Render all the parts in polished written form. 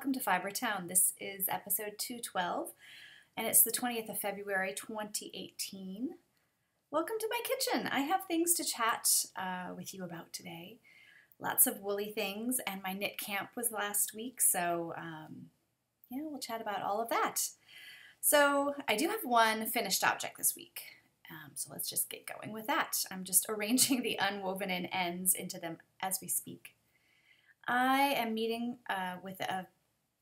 welcome to Fiber Town. This is episode 212, and it's the 20th of February 2018. Welcome to my kitchen. I have things to chat with you about today. Lots of woolly things, and my knit camp was last week, so yeah, we'll chat about all of that. So I do have one finished object this week, so let's just get going with that. I'm just arranging the unwoven in ends into them as we speak. I am meeting with an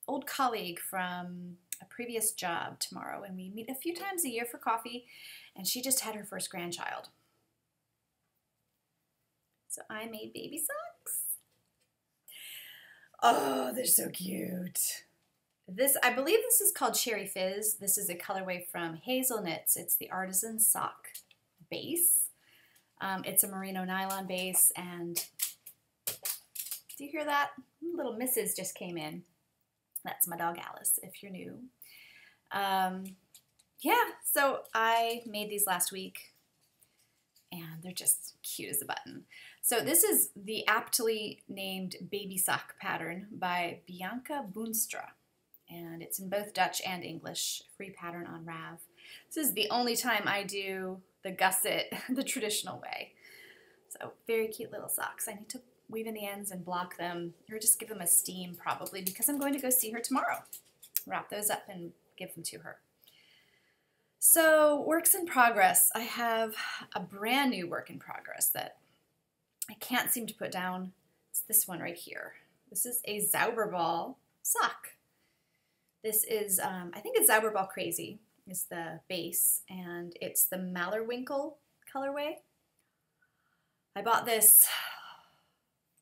old colleague from a previous job tomorrow, and we meet a few times a year for coffee, and she just had her first grandchild. So I made baby socks. Oh, they're so cute. I believe this is called Cherry Fizz. This is a colorway from Hazel Knits. It's the Artisan Sock base. It's a merino nylon base, and do you hear that? Little missus just came in. That's my dog Alice, if you're new. Yeah, so I made these last week, and they're just cute as a button. So this is the aptly named baby sock pattern by Bianca Boonstra, and it's in both Dutch and English, free pattern on Rav. This is the only time I do the gusset the traditional way. So very cute little socks. I need to weave in the ends and block them, or just give them a steam probably, because I'm going to go see her tomorrow. Wrap those up and give them to her. So works in progress. I have a brand new work in progress that I can't seem to put down. It's this one right here. This is a Zauberball sock. This is, I think it's Zauberball Crazy is the base, and it's the Mallerwinkle colorway. I bought this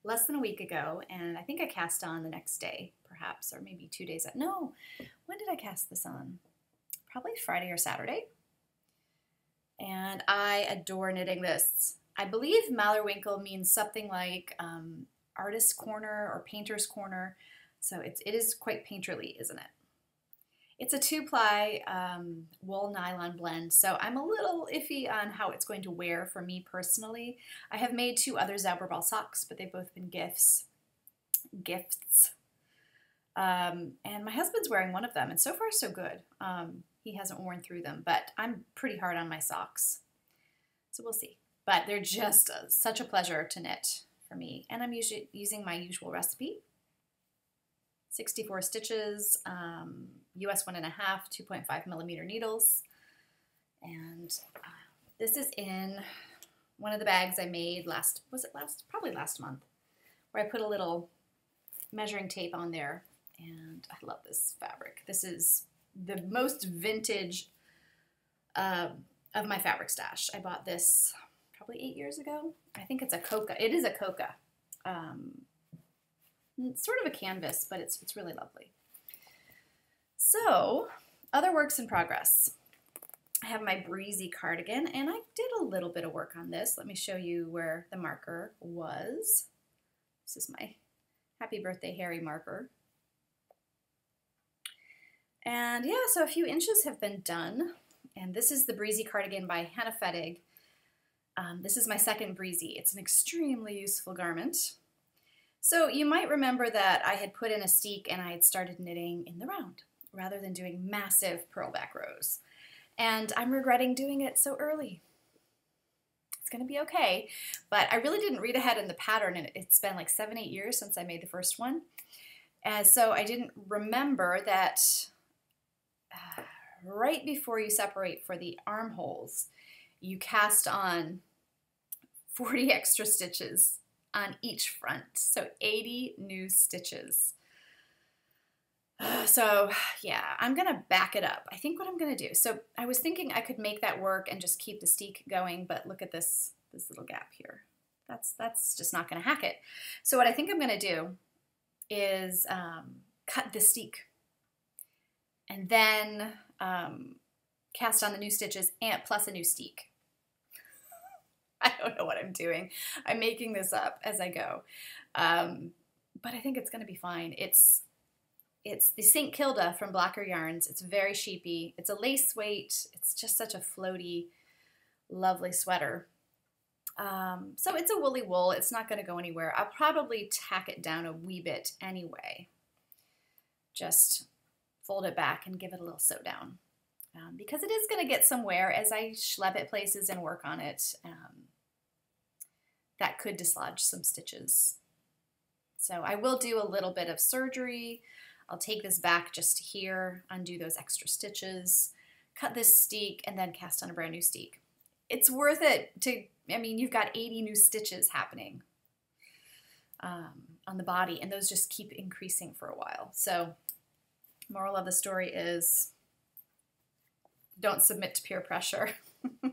less than a week ago, and I think I cast on the next day, perhaps, or maybe 2 days. No, when did I cast this on? Probably Friday or Saturday. And I adore knitting this. I believe Mallerwinkle means something like artist's corner or painter's corner, so it is quite painterly, isn't it? It's a 2-ply wool nylon blend, so I'm a little iffy on how it's going to wear for me personally. I have made 2 other Zauberball socks, but they've both been gifts. And my husband's wearing one of them, and so far so good. He hasn't worn through them, but I'm pretty hard on my socks, so we'll see. But they're just such a pleasure to knit for me, and I'm usually using my usual recipe. 64 stitches, US 1.5, 2.5 millimeter needles. And this is in one of the bags I made probably last month, where I put a little measuring tape on there. And I love this fabric. This is the most vintage of my fabric stash. I bought this probably 8 years ago. I think it's a coca. It is a coca. It's sort of a canvas, but it's really lovely. So, other works in progress. I have my breezy cardigan, and I did a little bit of work on this. Let me show you where the marker was. This is my Happy Birthday Harry marker. And yeah, so a few inches have been done. And this is the breezy cardigan by Hannah Fettig. This is my second breezy. It's an extremely useful garment. So you might remember that I had put in a steek and I had started knitting in the round rather than doing massive purl back rows. And I'm regretting doing it so early. It's going to be okay, but I really didn't read ahead in the pattern, and it's been like 7-8 years since I made the first one. And so I didn't remember that right before you separate for the armholes, you cast on 40 extra stitches on each front, so 80 new stitches. So yeah, I'm gonna back it up. I think what I'm gonna do, so I was thinking I could make that work and just keep the steek going, but look at this little gap here. That's just not gonna hack it. So what I think I'm gonna do is cut the steek and then cast on the new stitches and plus a new steek. I don't know what I'm doing. I'm making this up as I go. But I think it's going to be fine. It's the St. Kilda from Blacker Yarns. It's very sheepy. It's a lace weight. It's just such a floaty, lovely sweater. So it's a woolly wool. It's not going to go anywhere. I'll probably tack it down a wee bit anyway, just fold it back and give it a little sew down. Because it is going to get some wear as I schlep it places and work on it. That could dislodge some stitches. So I will do a little bit of surgery. I'll take this back just to here, undo those extra stitches, cut this steek, and then cast on a brand new steek. It's worth it to, I mean, you've got 80 new stitches happening on the body, and those just keep increasing for a while. So moral of the story is don't submit to peer pressure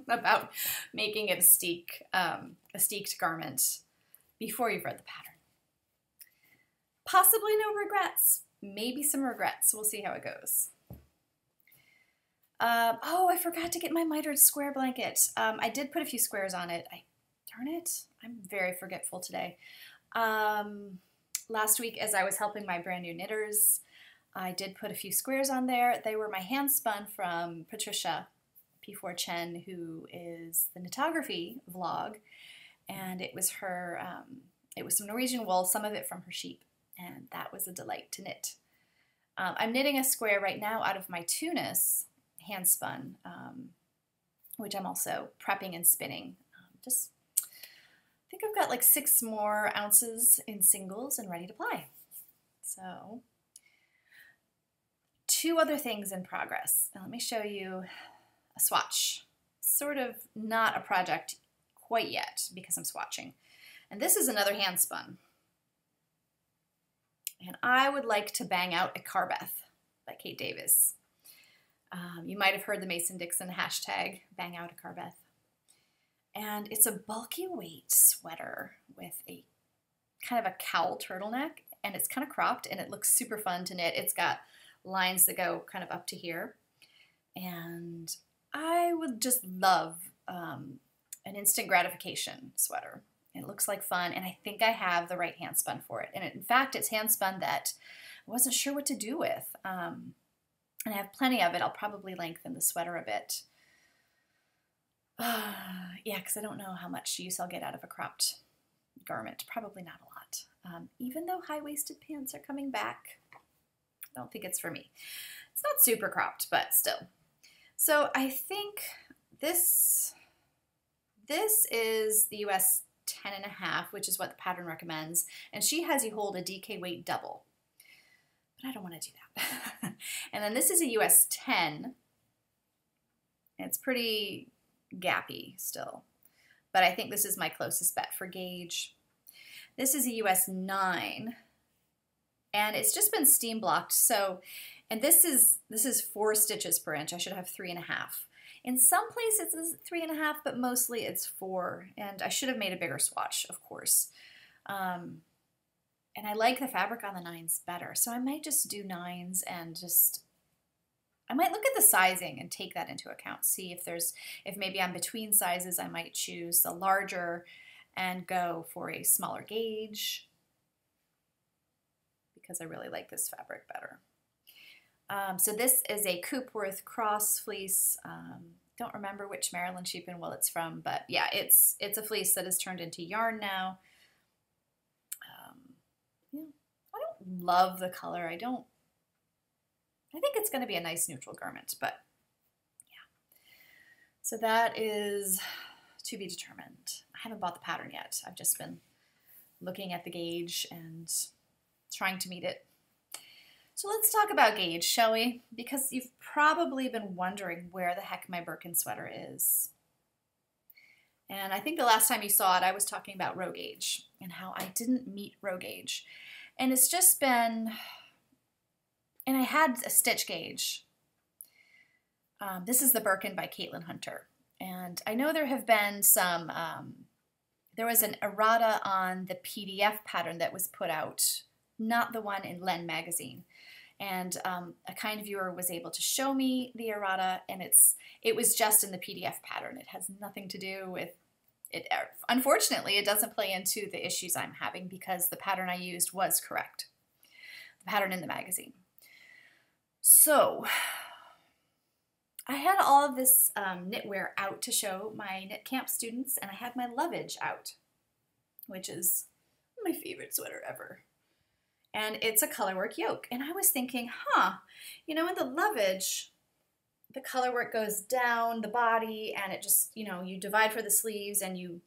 about making it a steeked garment before you've read the pattern. Possibly no regrets, maybe some regrets. We'll see how it goes. Oh, I forgot to get my mitered square blanket. I did put a few squares on it. Darn it, I'm very forgetful today. Last week as I was helping my brand new knitters, I did put a few squares on there. They were my hand spun from Patricia P4 Chen, who is the Knitography vlog, and it was her, it was some Norwegian wool, some of it from her sheep, and that was a delight to knit. I'm knitting a square right now out of my Tunis hand spun, which I'm also prepping and spinning. I think I've got like 6 more ounces in singles and ready to ply. So 2 other things in progress. Now let me show you a swatch. Sort of not a project quite yet because I'm swatching. And this is another hand spun. And I would like to bang out a Carbeth by Kate Davis. You might have heard the Mason-Dixon hashtag, bang out a Carbeth. And it's a bulky weight sweater with a kind of a cowl turtleneck, and it's kind of cropped, and it looks super fun to knit. It's got lines that go kind of up to here. And I would just love an instant gratification sweater. It looks like fun, and I think I have the right hand spun for it. And in fact, it's hand spun that I wasn't sure what to do with. And I have plenty of it. I'll probably lengthen the sweater a bit. Yeah, because I don't know how much use I'll get out of a cropped garment. Probably not a lot. Even though high-waisted pants are coming back, I don't think it's for me. It's not super cropped, but still. So I think this is the US 10.5, which is what the pattern recommends. And she has you hold a DK weight double. But I don't want to do that. And then this is a US 10. It's pretty gappy still. But I think this is my closest bet for gauge. This is a US 9. And it's just been steam blocked. So, and this is 4 stitches per inch. I should have 3.5. In some places it's 3.5, but mostly it's 4. And I should have made a bigger swatch, of course. And I like the fabric on the 9s better. So I might just do 9s and I might look at the sizing and take that into account. See if maybe I'm between sizes, I might choose the larger and go for a smaller gauge because I really like this fabric better. So this is a Coopworth cross fleece. Don't remember which Maryland sheep and wool it's from, but yeah, it's a fleece that is turned into yarn now. Yeah, I don't love the color. I think it's going to be a nice neutral garment, but yeah. So that is to be determined. I haven't bought the pattern yet. I've just been looking at the gauge and trying to meet it. So let's talk about gauge, shall we? Because you've probably been wondering where the heck my Birkin sweater is. And I think the last time you saw it, I was talking about row gauge and how I didn't meet row gauge. And it's just been, and I had a stitch gauge. This is the Birkin by Caitlin Hunter. And I know there have been some, there was an errata on the PDF pattern that was put out, not the one in Len magazine. And a kind viewer was able to show me the errata, and it was just in the PDF pattern. It has nothing to do with it. Unfortunately, it doesn't play into the issues I'm having because the pattern I used was correct. The pattern in the magazine. So I had all of this knitwear out to show my knit camp students, and I had my lovage out, which is my favorite sweater ever. and it's a colorwork yoke. And I was thinking, in the lovage, the colorwork goes down the body, and it just, you divide for the sleeves, and you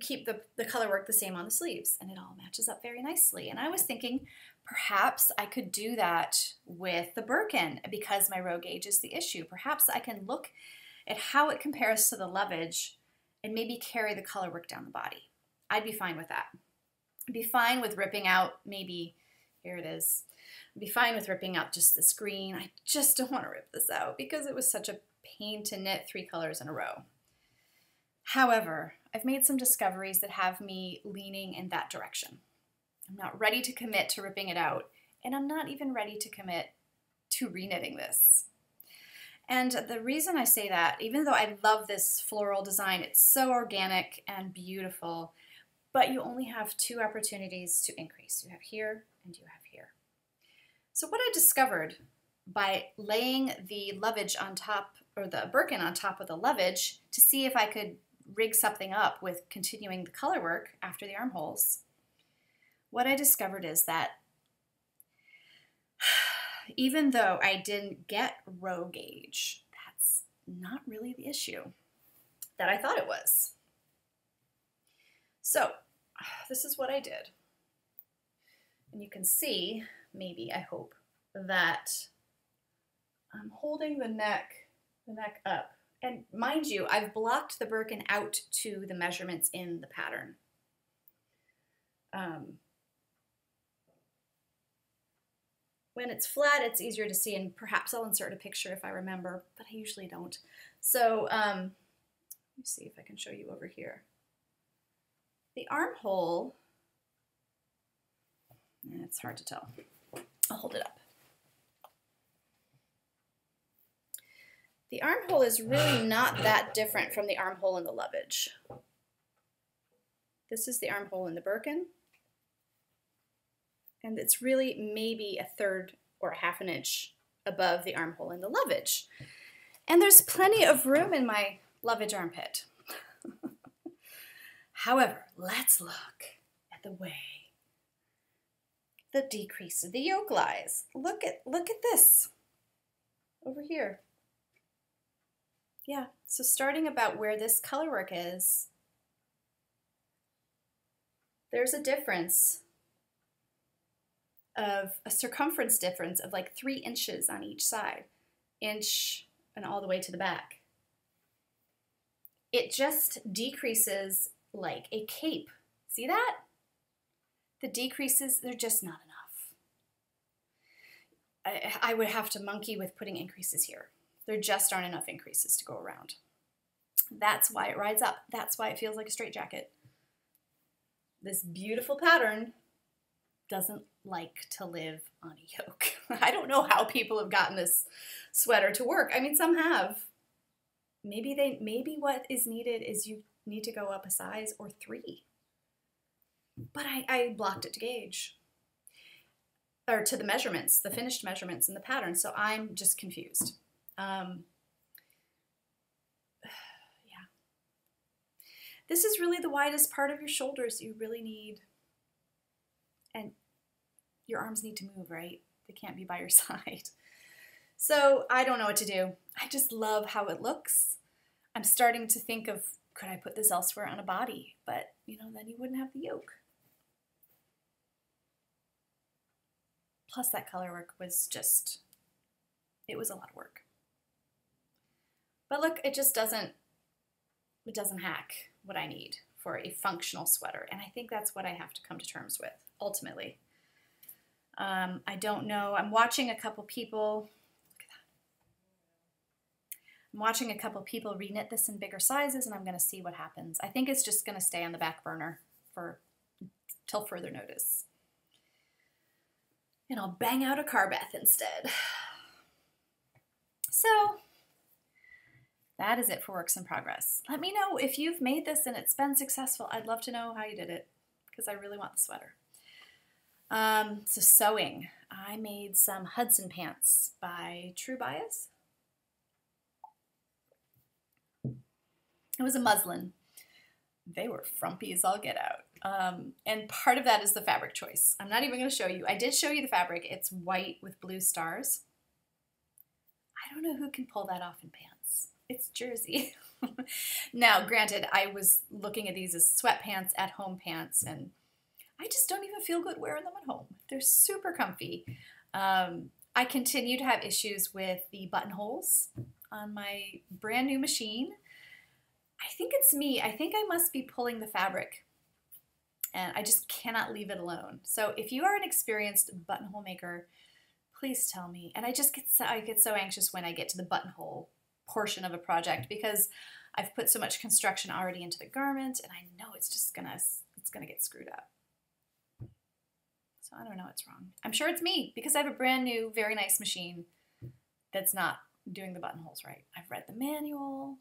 keep the colorwork the same on the sleeves, and it all matches up very nicely. And I was thinking perhaps I could do that with the Birkin because my row gauge is the issue. Perhaps I can look at how it compares to the lovage and maybe carry the colorwork down the body. I'd be fine with that. I'd be fine with ripping out maybe, here it is. I'd be fine with ripping out just this green. I just don't want to rip this out because it was such a pain to knit 3 colors in a row. However, I've made some discoveries that have me leaning in that direction. I'm not ready to commit to ripping it out, and I'm not even ready to commit to reknitting this. And the reason I say that, even though I love this floral design, it's so organic and beautiful, but you only have 2 opportunities to increase. You have here and you have here. So what I discovered by laying the lovage on top, or the Birkin on top of the lovage, to see if I could rig something up with continuing the color work after the armholes, what I discovered is that even though I didn't get row gauge, that's not really the issue that I thought it was. So this is what I did. And you can see, maybe, I hope, that I'm holding the neck up. And mind you, I've blocked the Birkin out to the measurements in the pattern. When it's flat, it's easier to see, and perhaps I'll insert a picture if I remember, but I usually don't. So let me see if I can show you over here. The armhole, it's hard to tell. I'll hold it up. The armhole is really not that different from the armhole in the lovage. This is the armhole in the Birkin, and it's really maybe 1/3 or 1/2 inch above the armhole in the lovage. And there's plenty of room in my lovage armpit. However, let's look at the way the decrease of the yoke lies. Look at this over here. Yeah, so starting about where this colorwork is, there's a difference of a circumference difference of like 3 inches on each side, inch and all the way to the back. It just decreases like a cape. See that? The decreases, they're just not enough. I would have to monkey with putting increases here. There just aren't enough increases to go around. That's why it rides up. That's why it feels like a straitjacket. This beautiful pattern doesn't like to live on a yoke. I don't know how people have gotten this sweater to work. I mean, some have. Maybe what is needed is you need to go up a size or 3. But I blocked it to gauge, or to the measurements, the finished measurements in the pattern. So I'm just confused. Yeah. This is really the widest part of your shoulders you really need. And your arms need to move, right? They can't be by your side. So I don't know what to do. I just love how it looks. I'm starting to think of, could I put this elsewhere on a body? But, then you wouldn't have the yoke. Plus that color work was just, it was a lot of work. But look, it doesn't hack what I need for a functional sweater. And I think that's what I have to come to terms with, ultimately. I don't know. I'm watching a couple people, look at that. I'm watching a couple people reknit this in bigger sizes, and I'm going to see what happens. I think it's just going to stay on the back burner till further notice. And I'll bang out a Carbeth instead. So that is it for works in progress. Let me know if you've made this and it's been successful. I'd love to know how you did it because I really want the sweater. So sewing. I made some Hudson pants by True Bias. It was a muslin. They were frumpy as all get out. And part of that is the fabric choice. I'm not even going to show you. I did show you the fabric. It's white with blue stars. I don't know who can pull that off in pants. It's jersey. Now, granted, I was looking at these as sweatpants, at-home pants, and I just don't even feel good wearing them at home. They're super comfy. I continue to have issues with the buttonholes on my brand new machine. I think it's me. I think I must be pulling the fabric, and I just cannot leave it alone. So if you are an experienced buttonhole maker, please tell me. And I get so anxious when I get to the buttonhole portion of a project because I've put so much construction already into the garment, and I know it's just gonna get screwed up. So I don't know what's wrong. I'm sure it's me because I have a brand new, very nice machine that's not doing the buttonholes right. I've read the manual.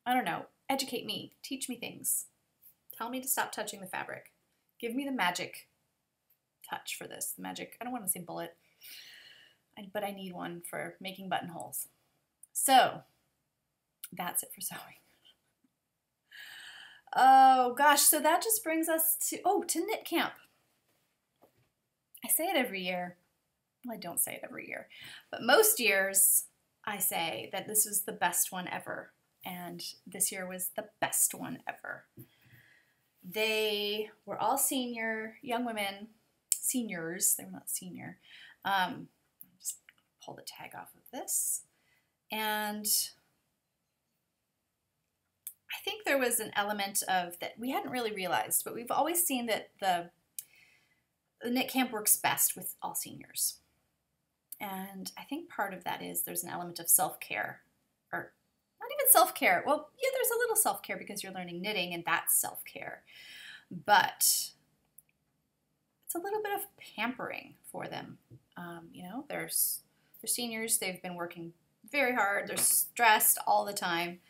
I don't know. Educate me. Teach me things. Tell me to stop touching the fabric. Give me the magic touch for this. The magic, I don't want to say bullet, but I need one for making buttonholes. So that's it for sewing. Oh gosh, so that just brings us to knit camp. I say it every year. Well, I don't say it every year, but most years I say that this was the best one ever, and this year was the best one ever. They were all senior, young women, seniors, they were not senior. Just pull the tag off of this. And I think there was an element of that we hadn't really realized, but we've always seen that the knit camp works best with all seniors. And I think part of that is there's an element of self-care, or not even self-care. Well, yeah, there's a little self-care because you're learning knitting and that's self-care. But it's a little bit of pampering for them. You know, they're seniors, they've been working very hard, they're stressed all the time.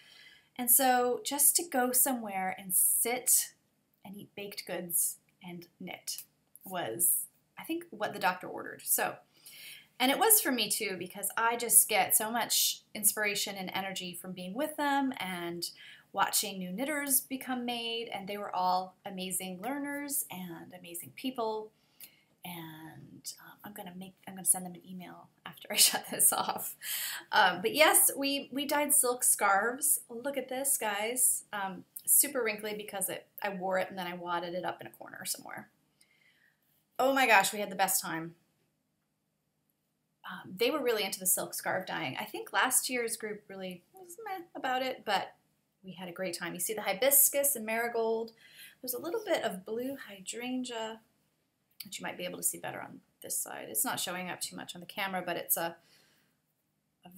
And so just to go somewhere and sit and eat baked goods and knit was, I think, what the doctor ordered. So, and it was for me too, because I just get so much inspiration and energy from being with them and watching new knitters become made, and they were all amazing learners and amazing people. And I'm gonna send them an email after I shut this off. But yes, we dyed silk scarves. Look at this, guys. Super wrinkly because I wore it and then I wadded it up in a corner somewhere. Oh my gosh, we had the best time. They were really into the silk scarf dyeing. I think last year's group really was meh about it, but we had a great time. You see the hibiscus and marigold. There's a little bit of blue hydrangea, which you might be able to see better on this side. It's not showing up too much on the camera, but it's a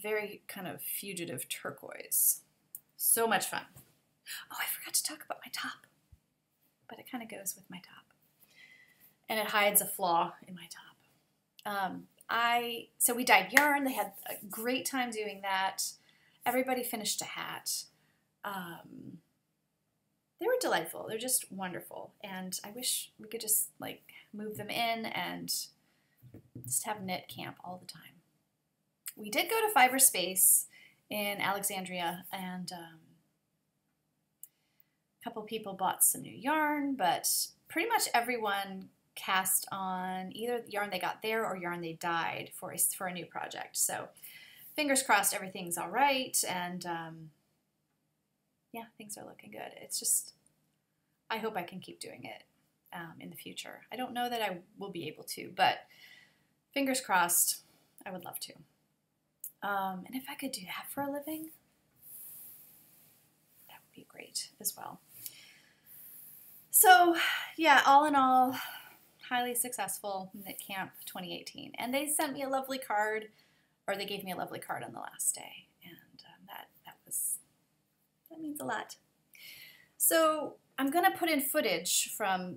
very kind of fugitive turquoise. So much fun. Oh, I forgot to talk about my top, but it kind of goes with my top. And it hides a flaw in my top. So we dyed yarn. They had a great time doing that. Everybody finished a hat. They were delightful. They're just wonderful. And I wish we could just like move them in and just have knit camp all the time. We did go to Fiber Space in Alexandria, and a couple people bought some new yarn, but pretty much everyone cast on either yarn they got there or yarn they dyed for a new project. So fingers crossed everything's all right, and yeah, things are looking good. It's just, I hope I can keep doing it in the future. I don't know that I will be able to, but fingers crossed, I would love to. And if I could do that for a living, that would be great as well. So yeah, all in all, highly successful Knit Camp 2018. And they sent me a lovely card, or they gave me a lovely card on the last day. And that means a lot. So I'm going to put in footage from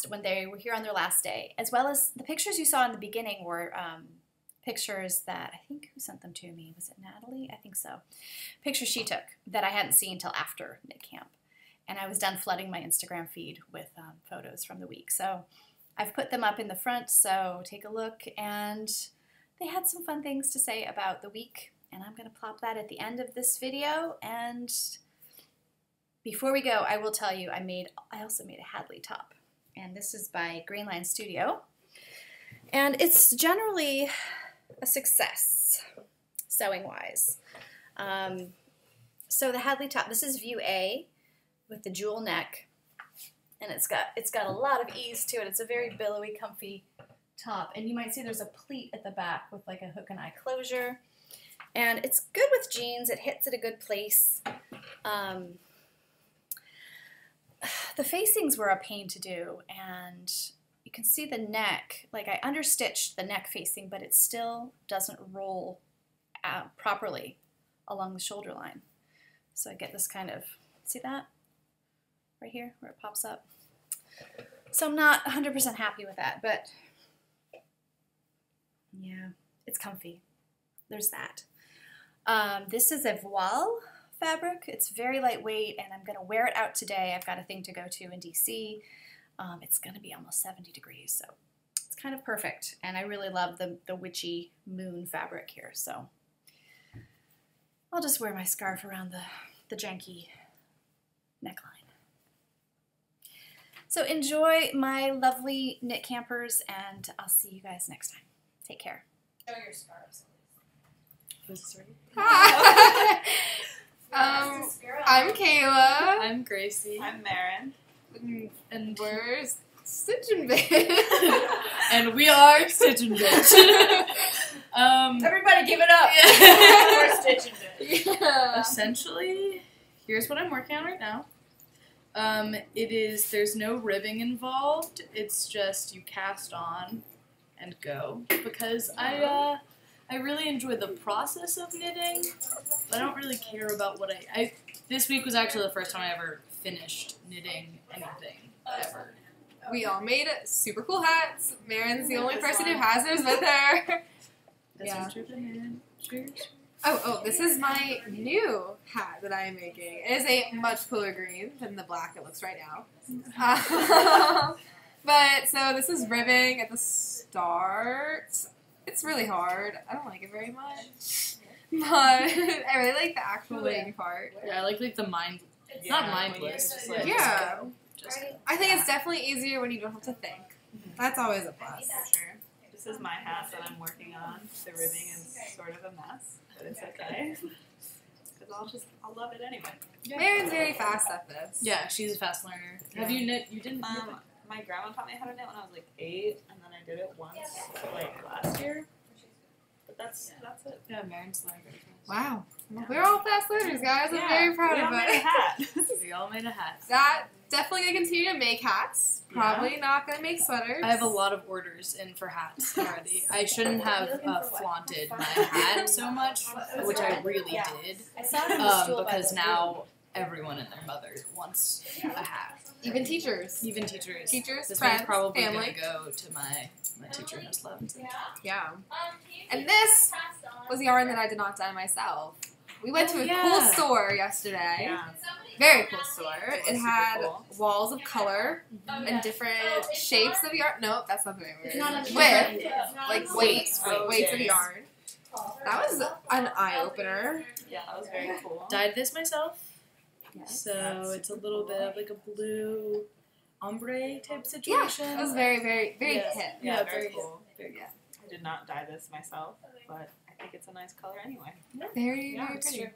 when they were here on their last day, as well as the pictures you saw in the beginning were pictures that, I think, who sent them to me? Was it Natalie? I think so. Pictures she took that I hadn't seen until after Knit Camp. And I was done flooding my Instagram feed with photos from the week. So I've put them up in the front, so take a look. And they had some fun things to say about the week. And I'm going to plop that at the end of this video. And before we go, I will tell you I also made a Hadley top. And this is by Green Line Studio. And it's generally a success, sewing-wise. So the Hadley top, this is view A with the jewel neck. And it's got a lot of ease to it. It's a very billowy, comfy top. And you might see there's a pleat at the back with like a hook and eye closure. And it's good with jeans. It hits at a good place. The facings were a pain to do, and you can see the neck. Like, I understitched the neck facing, but it still doesn't roll properly along the shoulder line. So I get this kind of, see that? Right here, where it pops up. So I'm not 100% happy with that, but yeah, it's comfy. There's that. This is a voile fabric. It's very lightweight, and I'm going to wear it out today. I've got a thing to go to in DC. It's going to be almost 70 degrees, so it's kind of perfect. And I really love the witchy moon fabric here, so I'll just wear my scarf around the janky neckline. So enjoy my lovely knit campers, and I'll see you guys next time. Take care. Show your scarves. Hi. I'm Kayla. I'm Gracie. I'm Marin. And we're Stitch and Bit. And we are Stitch and Bit. Everybody give it up. Yeah. We're Stitch and Bit. Yeah. Essentially, here's what I'm working on right now. There's no ribbing involved. It's just you cast on and go. Because I really enjoy the process of knitting, but I don't really care about what this week was actually the first time I ever finished knitting anything, ever. We all made super cool hats. Marin's the only person who has theirs with her. Yeah. Oh, this is my new hat that I am making. It is a much cooler green than the black it looks right now. But, so this is ribbing at the start. It's really hard. I don't like it very much. But I really like the actual knitting part. Yeah, I like the mind, not mindless. Just like, yeah. just I think it's definitely easier when you don't have to think. That's always a plus. Sure. This is my hat that I'm working on. The ribbing is sort of a mess, but it's okay. Because I'll love it anyway. Yeah. Marin's very fast at this. Yeah, she's a fast learner. Yeah. Have you knit? You didn't. My grandma taught me how to knit when I was like 8, and then I did it once like last year. But that's it. Yeah, Marin's learning. Wow. We're all fast learners, guys. I'm very proud of made a it. hat. We all made a hat. That definitely gonna continue to make hats. Probably not gonna make sweaters. I have a lot of orders in for hats already. I shouldn't have flaunted my hat so much, which I really did, I saw it on the stool because now everyone and their mother wants a hat. Even teachers. Even teachers. Teachers, This friends, one's probably family. gonna go to my teacher who's left. Yeah. And this was yarn that I did not dye myself. We went to a yeah. cool store yesterday. Yeah. Very cool store. was It had super cool. walls of color and different shapes of yarn. Nope, that's not the right word. not a Width, like Weights. weights of yarn. That was an eye opener. Yeah, that was very cool. Dyed this myself. Yes. So it's a little bit of like a blue ombre type Yeah, situation. it was very, very, very Yeah. hip. Yeah, very very cool. Very Yeah. I did not dye this myself, but I think it's a nice color anyway. Very, Yeah, very it's pretty. true.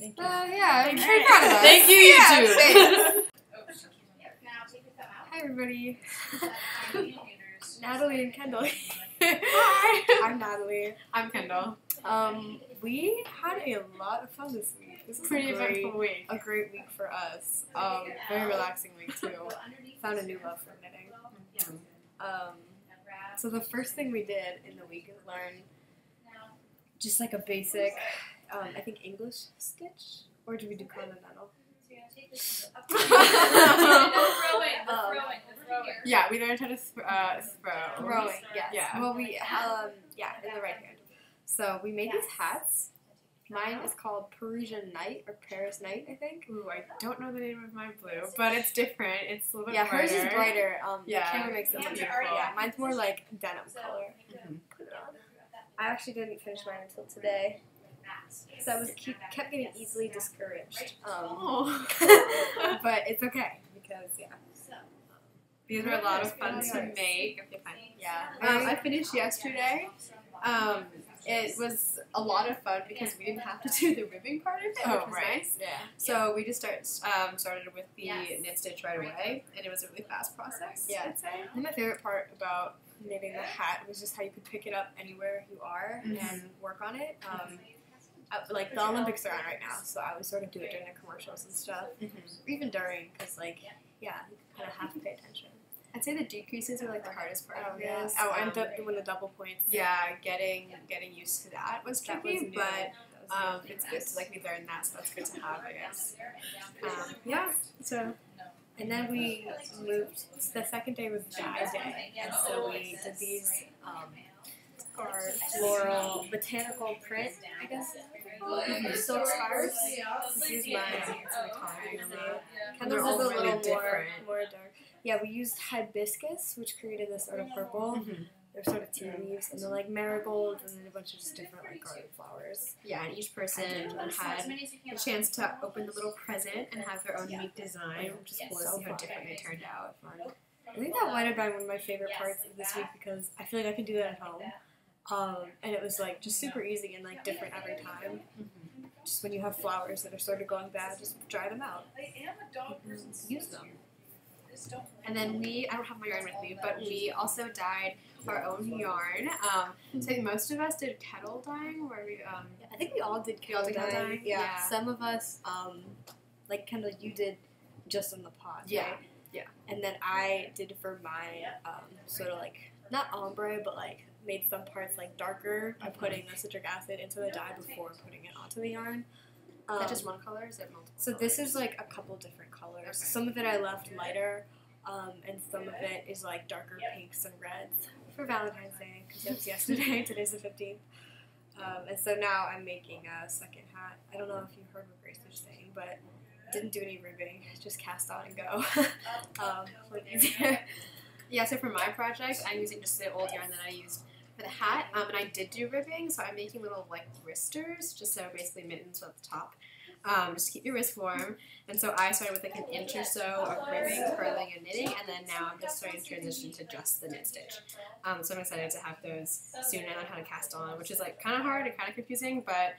Thank you. Yeah, I'm Thank very you. proud of us. Thank you, Yeah, you thanks. two. Hi, everybody. Natalie and Kendall. Hi. I'm Natalie. I'm Kendall. We had a lot of fun this week. This was Pretty a great, eventful week. a great week for us. Very relaxing week too. Found a new love for knitting. So the first thing we did in the week is learn just like a basic, I think English stitch, or did we do continental? Yeah, we learned how to throw. Rowing, yes. Yeah. Well, we, in the right hand. So we made these hats. Mine is called Parisian Night, or Paris Night, I think. Ooh, I don't know the name of my blue, but it's different. It's a little bit Yeah, hers brighter. is brighter. Yeah. The camera makes it look beautiful. Yeah, mine's more like denim color. Put it on. I actually didn't finish mine until today. So I was kept getting easily discouraged. But it's okay because These were a lot of fun to make. Okay, fine. yeah. I finished yesterday. It was a lot of fun because we didn't have to do the ribbing part of it, which was nice. Yeah. So we just started with the knit stitch right away, and it was a really fast process. Yeah. I'd say. I think my favorite part about knitting the hat was just how you could pick it up anywhere you are and work on it. Like the Olympics are on right now, so I would sort of do it during the commercials and stuff, or even during, because you kind of have to pay attention. I'd say the decreases were like the hardest part of this. And doing the double points. Yeah, getting used to that was tricky, That was new. but it's good to we learned that, so that's good to have, I guess. So. And then we moved. The second day was dye day, and so we did these our floral botanical print, I guess. Silk scarves. This is mine. And those are a little more dark. Yeah, we used hibiscus, which created this sort of purple. They're sort of tea leaves, and they're like marigolds, and then a bunch of just different garden flowers. Yeah, and each person had a chance to open the little present and have their own unique design, which is cool to see how different they turned out. I think that might have been one of my favorite parts of this week because I feel like I can do that at home. And it was just super easy and different every time. Just when you have flowers that are sort of going bad, just dry them out. Use them. And then I don't have my yarn with me, but we also dyed our own yarn. So I think most of us did kettle dyeing, where we I think we all did kettle dyeing. Yeah. Some of us, Kendall, you did just on the pot. Yeah. Right? Yeah. And then I did for my sort of not ombre, but made some parts darker by putting the citric acid into the dye before putting it onto the yarn. Is that just one color, or is it multiple So colors? this is a couple different colors. Okay. Some of it I left lighter, and some of it is darker pinks and reds for Valentine's Day, because it was yesterday. Today's the 15th. And so now I'm making a second hat. I don't know if you heard what Grace was saying, but didn't do any ribbing, just cast on and go. For it easier. Yeah, so for my project, I'm using just the old yarn that I used for the hat, and I did do ribbing, so I'm making little wristers, just so basically mittens at the top, just to keep your wrist warm. And so I started with an inch or so of ribbing, purling, and knitting, and then now I'm just starting to transition to just the knit stitch. So I'm excited to have those soon and learn how to cast on, which is kind of hard and kind of confusing, but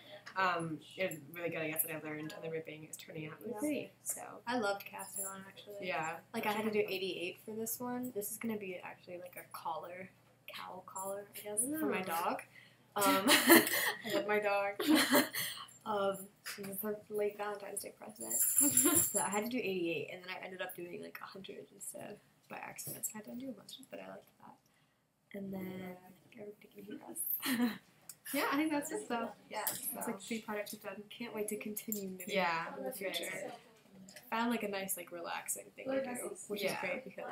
it's really good, I guess, that I learned, and the ribbing is turning out really pretty. So I loved casting on, actually. yeah, I had to do 88 for this one. This is going to be actually a collar. Cowl collar, I guess, for my dog. I love my dog. It was her late Valentine's Day present. So I had to do 88, and then I ended up doing 100 instead by accident. So I had to undo a bunch, but I liked that. And then I think everybody can hear us. Yeah, I think that's it though. Yeah, it's 3 projects we've done. Can't wait to continue knitting in the future. Found a nice relaxing thing to do, which is great because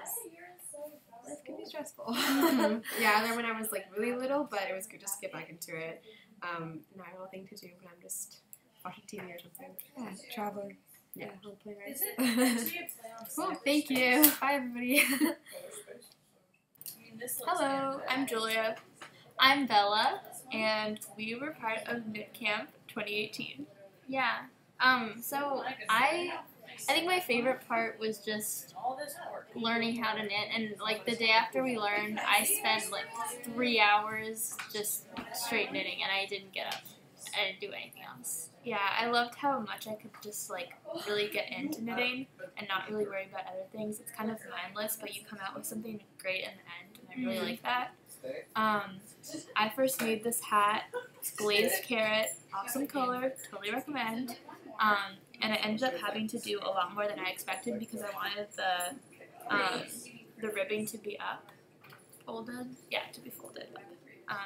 life can be stressful. Yeah, I learned when I was really little, but it was good just to get back into it. Now I have a thing to do when I'm just watching TV or something. Yeah, traveling. Yeah, home plane rides. Cool, thank you. Bye, everybody. Hello, I'm Julia. I'm Bella, and we were part of Knit Camp 2018. Yeah. So I think my favorite part was just learning how to knit, and the day after we learned, I spent 3 hours just straight knitting, and I didn't get up. I didn't do anything else. Yeah, I loved how much I could just really get into knitting and not really worry about other things. It's kind of mindless, but you come out with something great in the end, and I really like that. I first made this hat. It's glazed carrot, awesome color, totally recommend. And I ended up having to do a lot more than I expected because I wanted the ribbing to be folded. Yeah, to be folded up.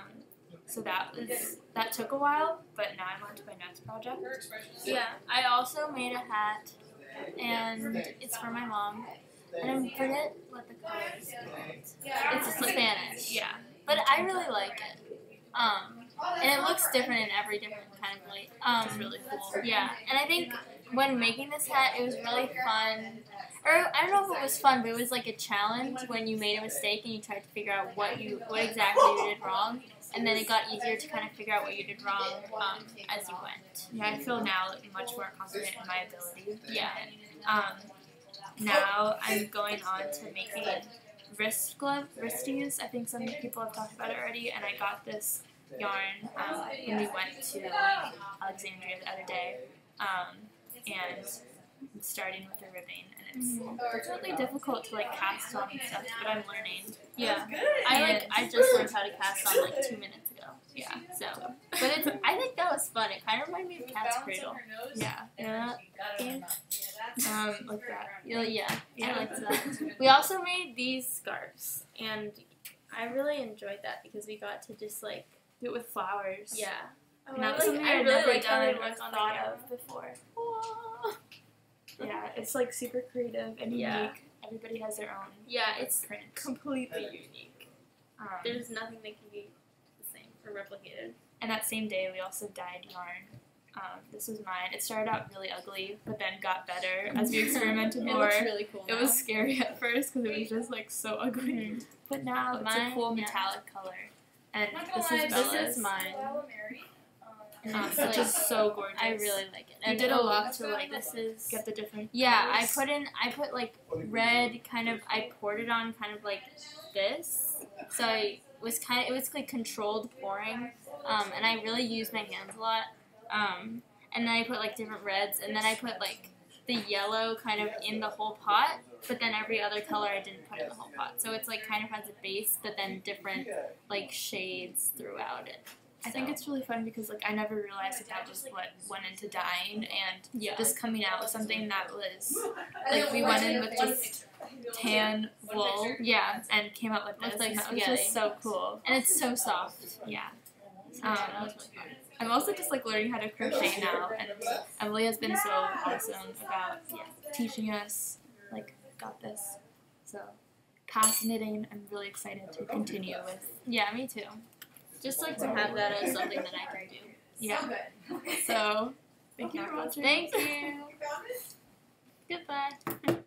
So that took a while, but now I'm on to my next project. Yeah, I also made a hat, and it's for my mom. And I forget what the color is. It's Spanish, yeah. But I really like it. And it looks different in every different kind of light. It's really cool. Yeah, and I think when making this hat, it was really fun. Or I don't know if it was fun, but it was a challenge when you made a mistake and you tried to figure out what exactly you did wrong. and then it got easier to kind of figure out what you did wrong as you went. Yeah, I feel now much more confident in my ability. Yeah. Now I'm going on to making wristies. I think some people have talked about it already, and I got this yarn when we went to Alexandria the other day, and I'm starting with the ribbing, and it's really difficult to like cast on and stuff, but I'm learning. Yeah. I just learned how to cast on like 2 minutes ago. Yeah. So, but I think that was fun. It kind of reminded me of Cat's Cradle. Yeah. Yeah. Like that. Yeah. I liked that. We also made these scarves, and I really enjoyed that because we got to just like Do it with flowers. yeah. Oh, And that was something I I'd really never like how they done or look on the thought camera. of before. Yeah, it's like super creative and Yeah. unique. Everybody has their own Yeah, it's print. completely unique. Um, There's nothing that can be the same or replicated. and that same day, we also dyed yarn. This was mine. It started out really ugly, but then got better as we experimented It more. looks really cool. It was scary at first because it was just like so ugly. But now it's Mine, a cool yeah. metallic color. And this This is Bella's. is mine. Which like, is so gorgeous. I really like it. You And did a lot to like like this is get the different yeah, colors. I put like red kind of I poured it on kind of like this. So it was like controlled pouring. And I really used my hands a lot. And then I put like different reds, and then I put like the yellow kind of in the whole pot, but then every other color I didn't put in the whole pot. So it's like kind of has a base, but then different like shades throughout it. I think it's really fun because like I never realized that was what went into dyeing, and Yeah. just coming out with something that was like we went in with just tan wool Yeah, and came out with this. With, like, and that was spaghetti. just so cool. and it's so soft. Yeah. That was really fun. I'm also just like learning how to crochet now, and Emily has been so awesome about teaching us. Like, got this. So, past knitting, I'm really excited to continue with. Yeah, me too. Just like to have that as something that I can do. Yeah. So, thank you for watching. Thank you. Goodbye.